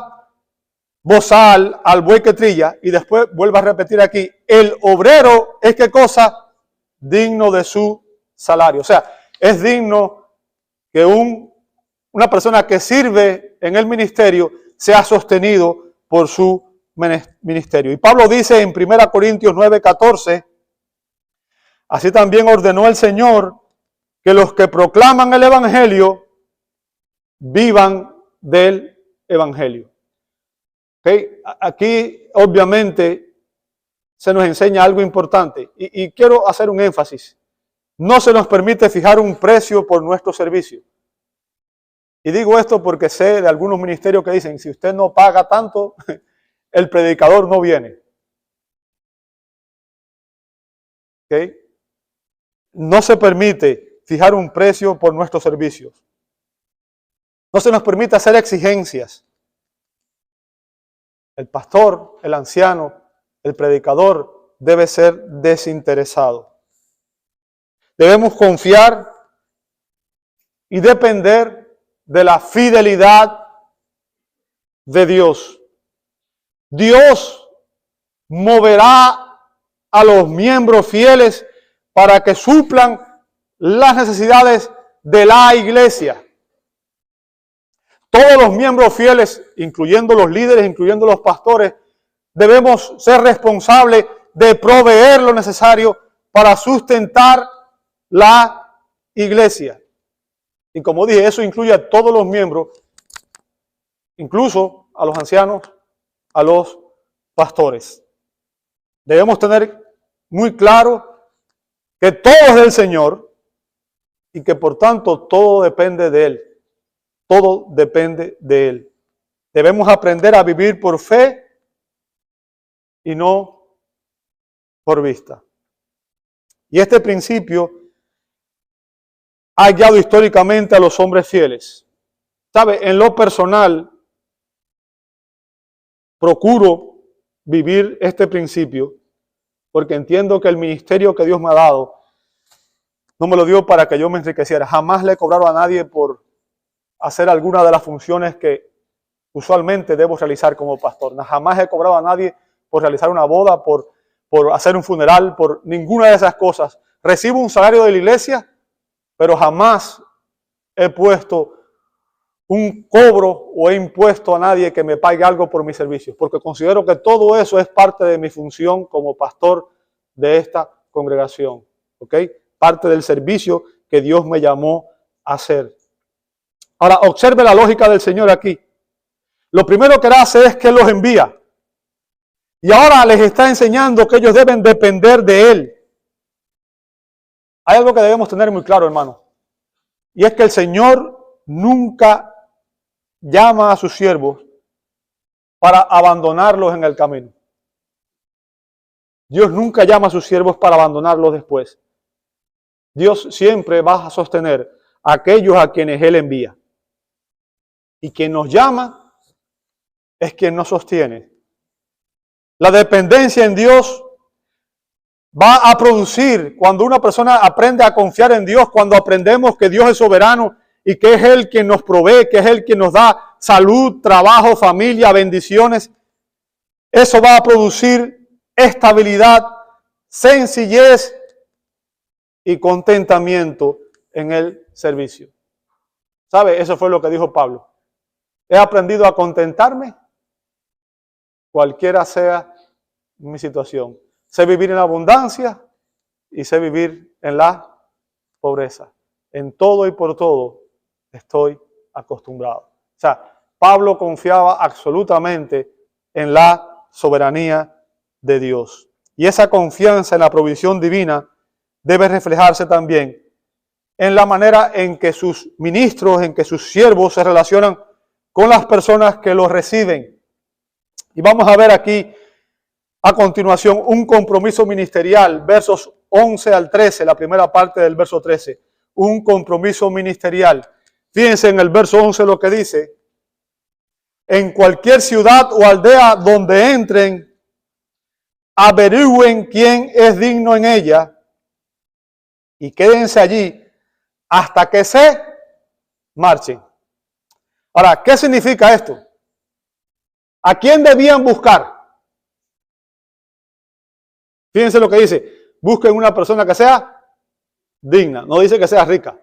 bozal al buey que trilla, y después vuelve a repetir aquí, el obrero es ¿qué cosa? Digno de su salario. O sea, es digno que una persona que sirve en el ministerio sea sostenido por su ministerio. Y Pablo dice en 1 Corintios 9:14, así también ordenó el Señor que los que proclaman el Evangelio vivan del Evangelio. ¿Okay? Aquí obviamente se nos enseña algo importante y quiero hacer un énfasis. No se nos permite fijar un precio por nuestro servicio. Y digo esto porque sé de algunos ministerios que dicen, si usted no paga tanto, el predicador no viene. ¿Okay? No se permite fijar un precio por nuestros servicios. No se nos permite hacer exigencias. El pastor, el anciano, el predicador debe ser desinteresado. Debemos confiar y depender de la fidelidad de Dios. Dios moverá a los miembros fieles para que suplan las necesidades de la iglesia. Todos los miembros fieles, incluyendo los líderes, incluyendo los pastores, debemos ser responsables de proveer lo necesario para sustentar la iglesia. Y como dije, eso incluye a todos los miembros, incluso a los ancianos, a los pastores. Debemos tener muy claro que todo es del Señor y que por tanto todo depende de Él. Todo depende de Él. Debemos aprender a vivir por fe y no por vista. Y este principio ha guiado históricamente a los hombres fieles. ¿Sabe? En lo personal, procuro vivir este principio porque entiendo que el ministerio que Dios me ha dado no me lo dio para que yo me enriqueciera. Jamás le he cobrado a nadie por hacer alguna de las funciones que usualmente debo realizar como pastor. Jamás he cobrado a nadie por realizar una boda, por hacer un funeral, por ninguna de esas cosas. Recibo un salario de la iglesia, pero jamás he puesto un cobro o he impuesto a nadie que me pague algo por mis servicios, porque considero que todo eso es parte de mi función como pastor de esta congregación. ¿Ok? Parte del servicio que Dios me llamó a hacer. Ahora, observe la lógica del Señor aquí. Lo primero que Él hace es que Él los envía. Y ahora les está enseñando que ellos deben depender de Él. Hay algo que debemos tener muy claro, hermano. Y es que el Señor nunca llama a sus siervos para abandonarlos en el camino. Dios nunca llama a sus siervos para abandonarlos después. Dios siempre va a sostener a aquellos a quienes Él envía. Y quien nos llama es quien nos sostiene. La dependencia en Dios va a producir cuando una persona aprende a confiar en Dios, cuando aprendemos que Dios es soberano y que es Él quien nos provee, que es Él quien nos da salud, trabajo, familia, bendiciones. Eso va a producir estabilidad, sencillez y contentamiento en el servicio. ¿Sabe? Eso fue lo que dijo Pablo. He aprendido a contentarme, cualquiera sea mi situación. Sé vivir en abundancia y sé vivir en la pobreza. En todo y por todo estoy acostumbrado. O sea, Pablo confiaba absolutamente en la soberanía de Dios. Y esa confianza en la provisión divina debe reflejarse también en la manera en que sus ministros, en que sus siervos se relacionan con las personas que los reciben. Y vamos a ver aquí a continuación un compromiso ministerial, versos 11 al 13, la primera parte del verso 13. Un compromiso ministerial. Fíjense en el verso 11 lo que dice. En cualquier ciudad o aldea donde entren, averigüen quién es digno en ella y quédense allí hasta que se marchen. Ahora, ¿qué significa esto? ¿A quién debían buscar? Fíjense lo que dice. Busquen una persona que sea digna. No dice que sea rica.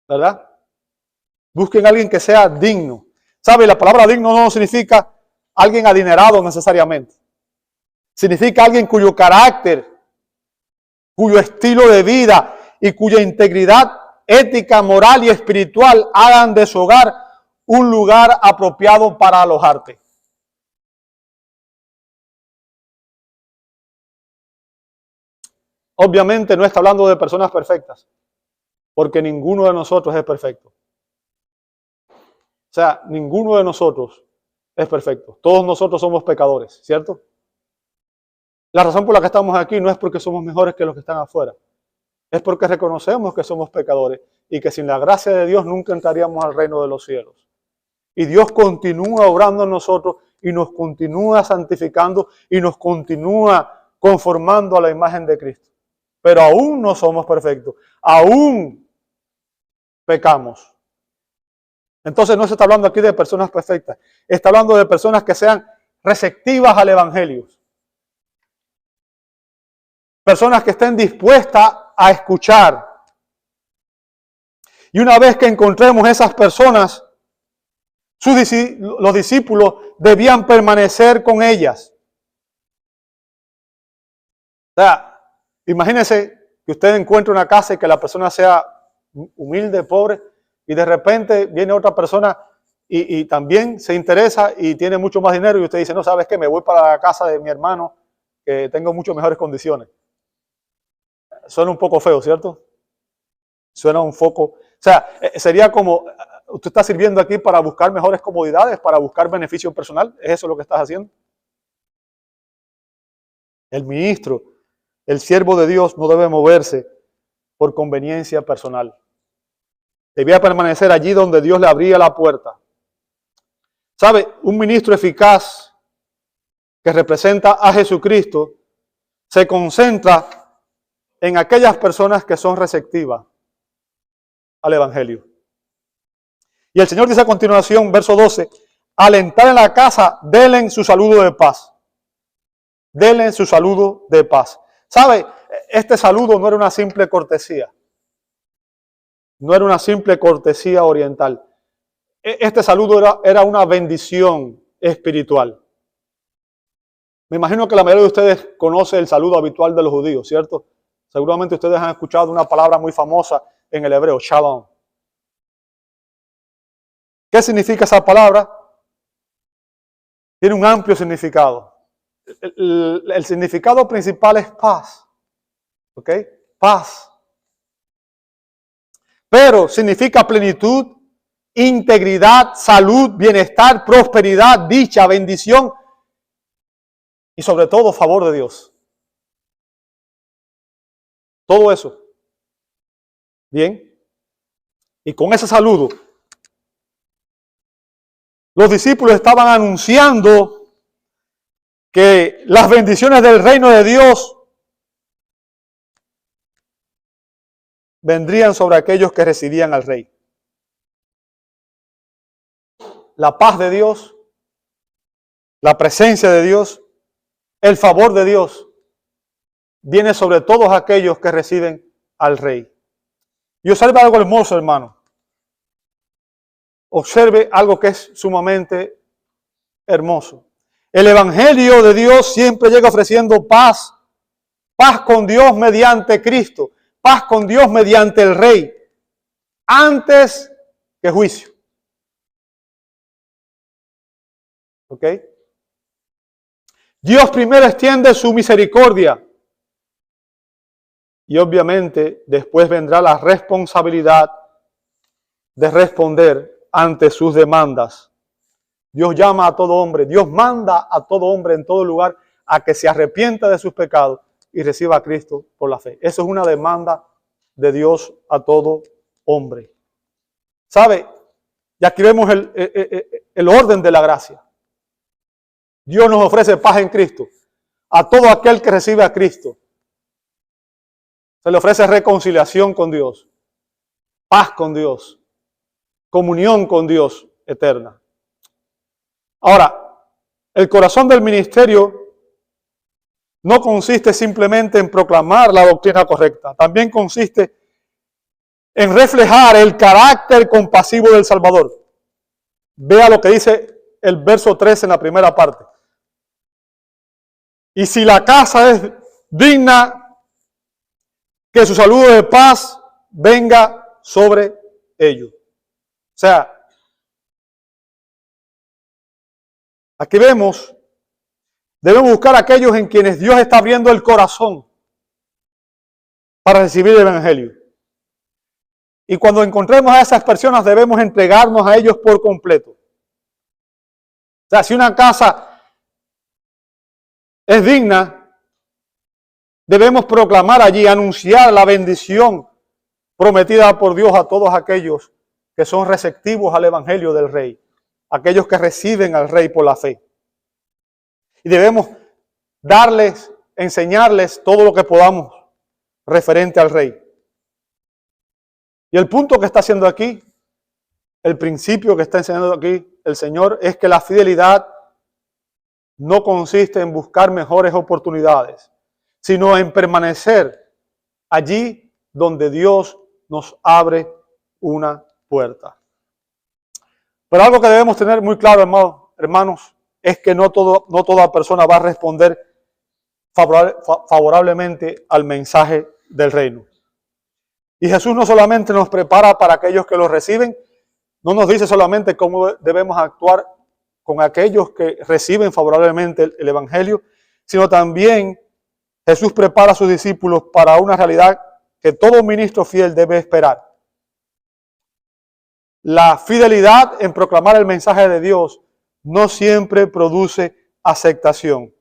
¿Verdad? Busquen a alguien que sea digno. ¿Sabe? La palabra digno no significa alguien adinerado necesariamente. Significa alguien cuyo carácter, cuyo estilo de vida y cuya integridad ética, moral y espiritual hagan de su hogar un lugar apropiado para alojarte. Obviamente no está hablando de personas perfectas, porque ninguno de nosotros es perfecto. O sea, ninguno de nosotros es perfecto. Todos nosotros somos pecadores, ¿cierto? La razón por la que estamos aquí no es porque somos mejores que los que están afuera. Es porque reconocemos que somos pecadores y que sin la gracia de Dios nunca entraríamos al reino de los cielos. Y Dios continúa obrando en nosotros y nos continúa santificando y nos continúa conformando a la imagen de Cristo. Pero aún no somos perfectos, aún pecamos. Entonces no se está hablando aquí de personas perfectas, está hablando de personas que sean receptivas al Evangelio. Personas que estén dispuestas a escuchar. Y una vez que encontremos esas personas, los discípulos debían permanecer con ellas. O sea, imagínense que usted encuentre una casa y que la persona sea humilde, pobre, y de repente viene otra persona y también se interesa y tiene mucho más dinero y usted dice, no, ¿sabes qué? Me voy para la casa de mi hermano que tengo mucho mejores condiciones. Suena un poco feo, ¿cierto? Suena un poco... O sea, sería como, usted está sirviendo aquí para buscar mejores comodidades, para buscar beneficio personal. ¿Es eso lo que estás haciendo? El ministro, el siervo de Dios no debe moverse por conveniencia personal. Debía permanecer allí donde Dios le abría la puerta. ¿Sabe? Un ministro eficaz que representa a Jesucristo se concentra en aquellas personas que son receptivas al Evangelio. Y el Señor dice a continuación, verso 12, al entrar en la casa, denle su saludo de paz. Denle su saludo de paz. ¿Sabe? Este saludo no era una simple cortesía. No era una simple cortesía oriental. Este saludo era una bendición espiritual. Me imagino que la mayoría de ustedes conoce el saludo habitual de los judíos, ¿cierto? Seguramente ustedes han escuchado una palabra muy famosa en el hebreo, shalom. ¿Qué significa esa palabra? Tiene un amplio significado. El significado principal es paz. ¿Ok? Paz. Pero significa plenitud, integridad, salud, bienestar, prosperidad, dicha, bendición y sobre todo favor de Dios. Todo eso. Bien. Y con ese saludo, los discípulos estaban anunciando que las bendiciones del reino de Dios vendrían sobre aquellos que recibían al rey. La paz de Dios, la presencia de Dios, el favor de Dios viene sobre todos aquellos que reciben al rey. Y observe algo hermoso, hermano. Observe algo que es sumamente hermoso. El Evangelio de Dios siempre llega ofreciendo paz. Paz con Dios mediante Cristo. Paz con Dios mediante el Rey. Antes que juicio. ¿Ok? Dios primero extiende su misericordia. Y obviamente después vendrá la responsabilidad de responder ante sus demandas. Dios llama a todo hombre, Dios manda a todo hombre en todo lugar a que se arrepienta de sus pecados y reciba a Cristo por la fe. Eso es una demanda de Dios a todo hombre. ¿Sabe? Y aquí vemos el orden de la gracia. Dios nos ofrece paz en Cristo. A todo aquel que recibe a Cristo se le ofrece reconciliación con Dios, paz con Dios, comunión con Dios eterna. Ahora, el corazón del ministerio no consiste simplemente en proclamar la doctrina correcta, también consiste en reflejar el carácter compasivo del Salvador. Vea lo que dice el verso 3 en la primera parte. Y si la casa es digna, que su saludo de paz venga sobre ellos. O sea, aquí debemos buscar a aquellos en quienes Dios está abriendo el corazón para recibir el Evangelio. Y cuando encontremos a esas personas debemos entregarnos a ellos por completo. O sea, si una casa es digna, debemos proclamar allí, anunciar la bendición prometida por Dios a todos aquellos que son receptivos al Evangelio del Rey, aquellos que reciben al Rey por la fe. Y debemos darles, enseñarles todo lo que podamos referente al Rey. Y el punto que está haciendo aquí, el principio que está enseñando aquí el Señor, es que la fidelidad no consiste en buscar mejores oportunidades, sino en permanecer allí donde Dios nos abre una puerta. Pero algo que debemos tener muy claro, hermanos, es que no toda persona va a responder favorablemente al mensaje del reino. Y Jesús no solamente nos prepara para aquellos que lo reciben, no nos dice solamente cómo debemos actuar con aquellos que reciben favorablemente el Evangelio, sino también Jesús prepara a sus discípulos para una realidad que todo ministro fiel debe esperar. La fidelidad en proclamar el mensaje de Dios no siempre produce aceptación.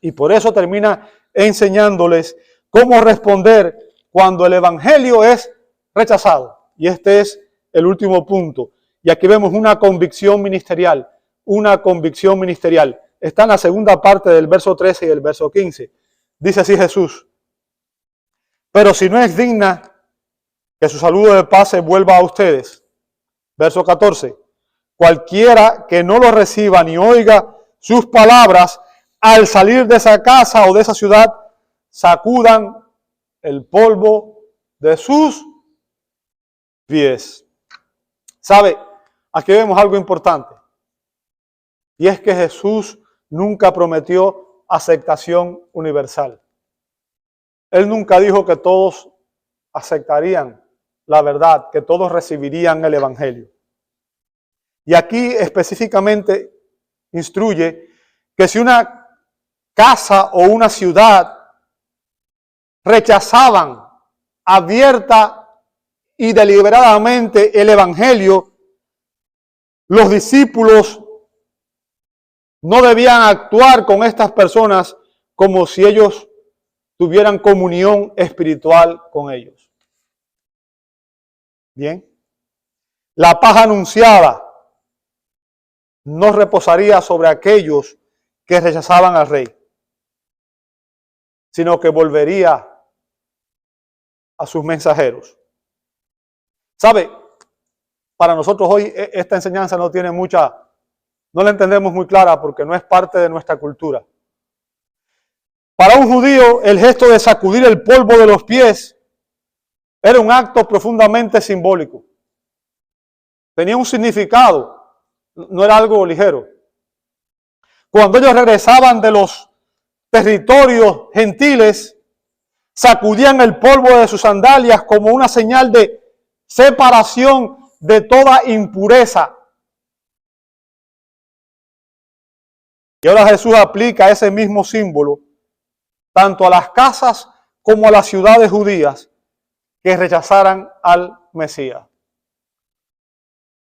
Y por eso termina enseñándoles cómo responder cuando el Evangelio es rechazado. Y este es el último punto. Y aquí vemos una convicción ministerial. Una convicción ministerial. Está en la segunda parte del verso 13 y el verso 15. Dice así Jesús: pero si no es digna, que su saludo de paz se vuelva a ustedes. Verso 14. Cualquiera que no lo reciba ni oiga sus palabras, al salir de esa casa o de esa ciudad, sacudan el polvo de sus pies. ¿Sabe? Aquí vemos algo importante. Y es que Jesús nunca prometió aceptación universal. Él nunca dijo que todos aceptarían la verdad, que todos recibirían el Evangelio. Y aquí específicamente instruye que si una casa o una ciudad rechazaban abierta y deliberadamente el Evangelio, los discípulos no debían actuar con estas personas como si ellos tuvieran comunión espiritual con ellos. Bien. La paz anunciada no reposaría sobre aquellos que rechazaban al Rey, sino que volvería a sus mensajeros. ¿Sabe? Para nosotros hoy esta enseñanza no la entendemos muy clara porque no es parte de nuestra cultura. Para un judío, el gesto de sacudir el polvo de los pies era un acto profundamente simbólico. Tenía un significado, no era algo ligero. Cuando ellos regresaban de los territorios gentiles, sacudían el polvo de sus sandalias como una señal de separación de toda impureza. Y ahora Jesús aplica ese mismo símbolo tanto a las casas como a las ciudades judías que rechazaran al Mesías.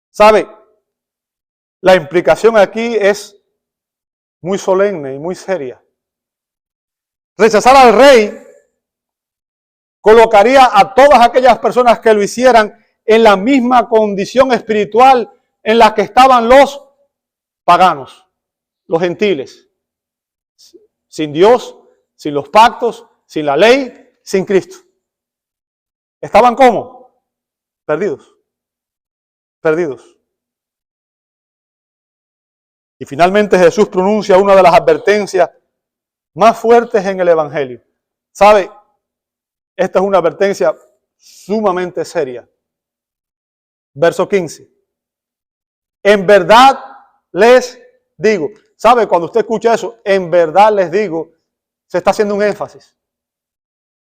¿Sabe? La implicación aquí es muy solemne y muy seria. Rechazar al Rey colocaría a todas aquellas personas que lo hicieran en la misma condición espiritual en la que estaban los paganos, los gentiles. Sin Dios, sin los pactos, sin la ley, sin Cristo. ¿Estaban cómo? Perdidos. Perdidos. Y finalmente Jesús pronuncia una de las advertencias más fuertes en el Evangelio. ¿Sabe? Esta es una advertencia sumamente seria. Verso 15. En verdad les digo. ¿Sabe? Cuando usted escucha eso, en verdad les digo, se está haciendo un énfasis.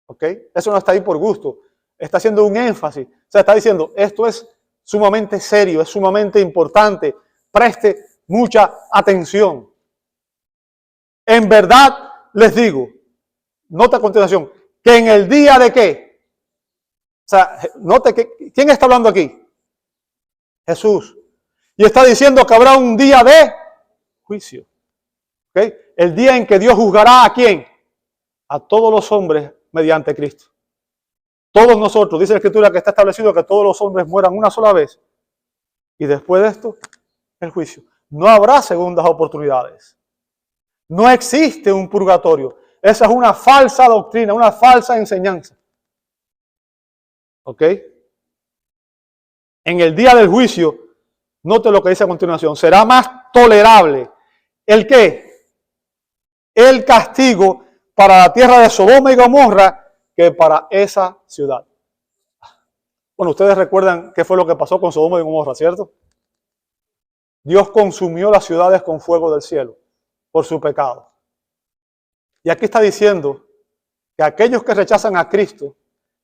¿Ok? Eso no está ahí por gusto. está haciendo un énfasis. O sea, está diciendo, esto es sumamente serio, es sumamente importante. Preste mucha atención. En verdad les digo, nota a continuación, que en el día de qué. O sea, note que, ¿quién está hablando aquí? Jesús. Y está diciendo que habrá un día de juicio. ¿Okay? El día en que Dios juzgará ¿a quién? A todos los hombres mediante Cristo. Todos nosotros, dice la Escritura que está establecido que todos los hombres mueran una sola vez. Y después de esto, el juicio. No habrá segundas oportunidades. No existe un purgatorio. Esa es una falsa doctrina, una falsa enseñanza. ¿Ok? En el día del juicio, note lo que dice a continuación, será más tolerable. ¿El qué? El castigo para la tierra de Sodoma y Gomorra que para esa ciudad. Bueno, ustedes recuerdan qué fue lo que pasó con Sodoma y Gomorra, ¿cierto? Dios consumió las ciudades con fuego del cielo por su pecado. Y aquí está diciendo que aquellos que rechazan a Cristo,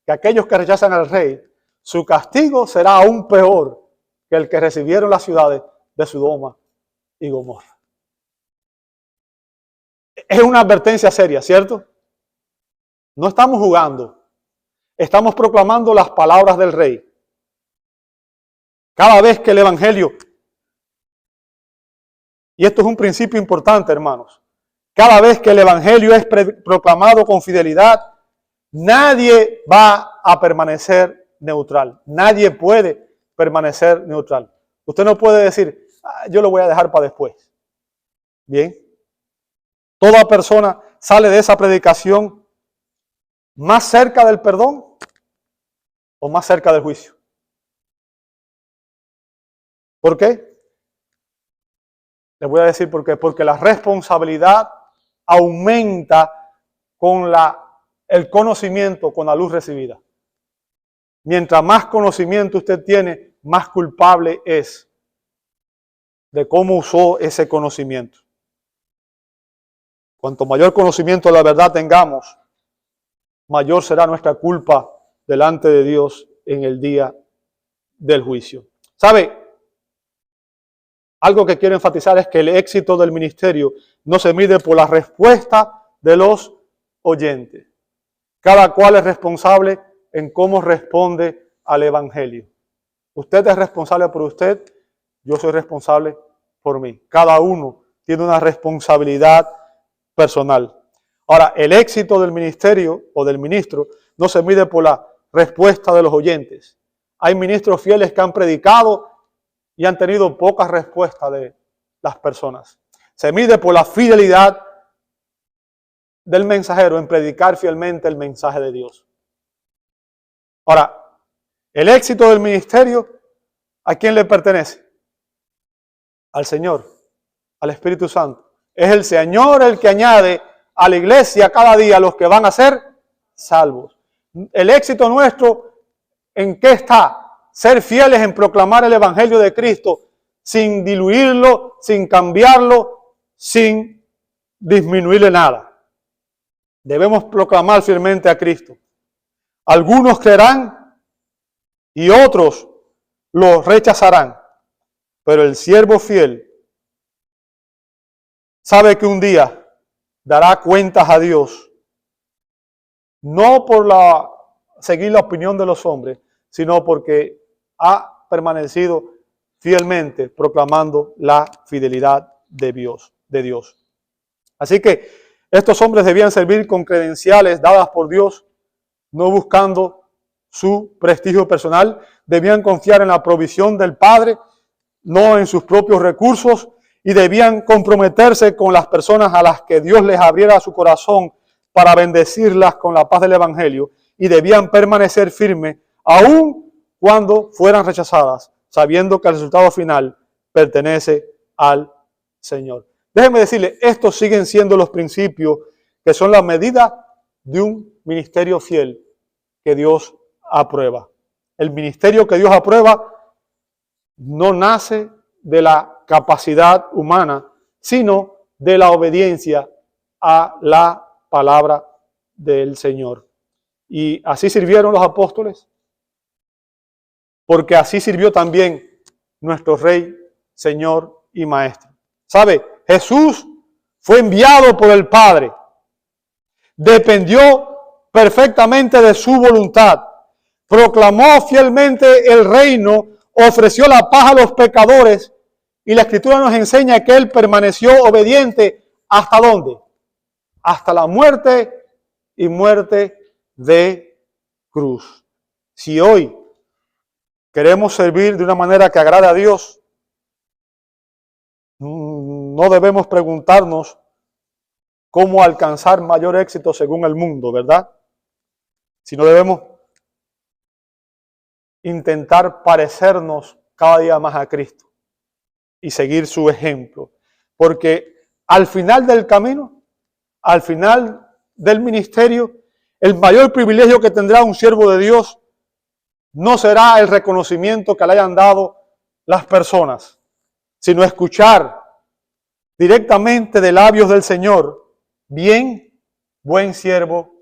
que aquellos que rechazan al Rey, su castigo será aún peor que el que recibieron las ciudades de Sodoma y Gomorra. Es una advertencia seria, ¿cierto? No estamos jugando. Estamos proclamando las palabras del Rey. Cada vez que el Evangelio, y esto es un principio importante, hermanos, cada vez que el Evangelio es proclamado con fidelidad, nadie va a permanecer neutral. Nadie puede permanecer neutral. Usted no puede decir, yo lo voy a dejar para después. Bien. Toda persona sale de esa predicación más cerca del perdón o más cerca del juicio. ¿Por qué? Les voy a decir por qué. Porque la responsabilidad aumenta con el conocimiento, con la luz recibida. Mientras más conocimiento usted tiene, más culpable es de cómo usó ese conocimiento. Cuanto mayor conocimiento de la verdad tengamos, mayor será nuestra culpa delante de Dios en el día del juicio. ¿Sabe? Algo que quiero enfatizar es que el éxito del ministerio no se mide por la respuesta de los oyentes. Cada cual es responsable en cómo responde al Evangelio. Usted es responsable por usted, yo soy responsable por mí. Cada uno tiene una responsabilidad personal. Ahora, el éxito del ministerio o del ministro no se mide por la respuesta de los oyentes. Hay ministros fieles que han predicado y han tenido poca respuesta de las personas. Se mide por la fidelidad del mensajero en predicar fielmente el mensaje de Dios. Ahora, el éxito del ministerio, ¿a quién le pertenece? Al Señor, al Espíritu Santo. Es el Señor el que añade a la iglesia cada día los que van a ser salvos. El éxito nuestro, ¿en qué está? Ser fieles en proclamar el Evangelio de Cristo sin diluirlo, sin cambiarlo, sin disminuirle nada. Debemos proclamar fielmente a Cristo. Algunos creerán y otros lo rechazarán. Pero el siervo fiel sabe que un día dará cuentas a Dios, no por seguir la opinión de los hombres, sino porque ha permanecido fielmente proclamando la fidelidad de Dios. Así que estos hombres debían servir con credenciales dadas por Dios, no buscando su prestigio personal. Debían confiar en la provisión del Padre, no en sus propios recursos, y debían comprometerse con las personas a las que Dios les abriera su corazón para bendecirlas con la paz del Evangelio, y debían permanecer firmes aun cuando fueran rechazadas, sabiendo que el resultado final pertenece al Señor. Déjenme decirle, estos siguen siendo los principios que son la medida de un ministerio fiel que Dios aprueba. El ministerio que Dios aprueba no nace de la capacidad humana, sino de la obediencia a la palabra del Señor. Y así sirvieron los apóstoles, porque así sirvió también nuestro Rey, Señor y Maestro. ¿Sabe? Jesús fue enviado por el Padre. Dependió perfectamente de su voluntad. Proclamó fielmente el reino, ofreció la paz a los pecadores y la Escritura nos enseña que Él permaneció obediente ¿hasta dónde? Hasta la muerte y muerte de cruz. Si hoy queremos servir de una manera que agrade a Dios, no debemos preguntarnos cómo alcanzar mayor éxito según el mundo, ¿verdad? Sino debemos intentar parecernos cada día más a Cristo y seguir su ejemplo. Porque al final del camino, al final del ministerio, el mayor privilegio que tendrá un siervo de Dios no será el reconocimiento que le hayan dado las personas, sino escuchar directamente de labios del Señor: bien, buen siervo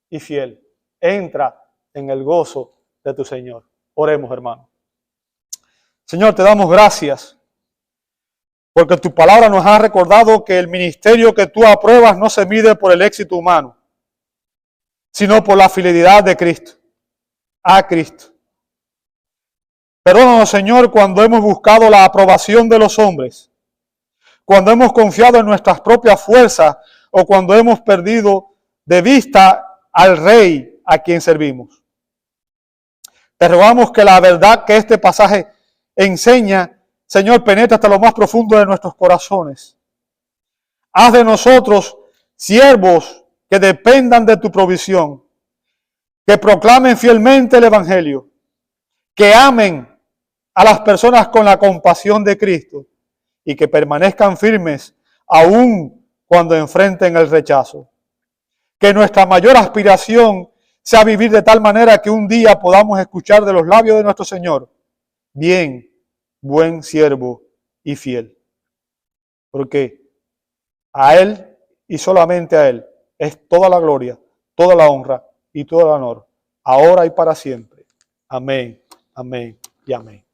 y fiel, entra en el gozo de tu Señor. Oremos, hermano. Señor, te damos gracias porque tu palabra nos ha recordado que el ministerio que tú apruebas no se mide por el éxito humano, sino por la fidelidad de Cristo, a Cristo. Perdónanos, Señor, cuando hemos buscado la aprobación de los hombres, cuando hemos confiado en nuestras propias fuerzas o cuando hemos perdido de vista al Rey a quien servimos. Te rogamos que la verdad que este pasaje enseña, Señor, penetre hasta lo más profundo de nuestros corazones. Haz de nosotros siervos que dependan de tu provisión, que proclamen fielmente el Evangelio, que amen a las personas con la compasión de Cristo y que permanezcan firmes aún cuando enfrenten el rechazo. Que nuestra mayor aspiración sea vivir de tal manera que un día podamos escuchar de los labios de nuestro Señor: bien, buen siervo y fiel. Porque a Él y solamente a Él es toda la gloria, toda la honra y todo el honor, ahora y para siempre. Amén, amén y amén.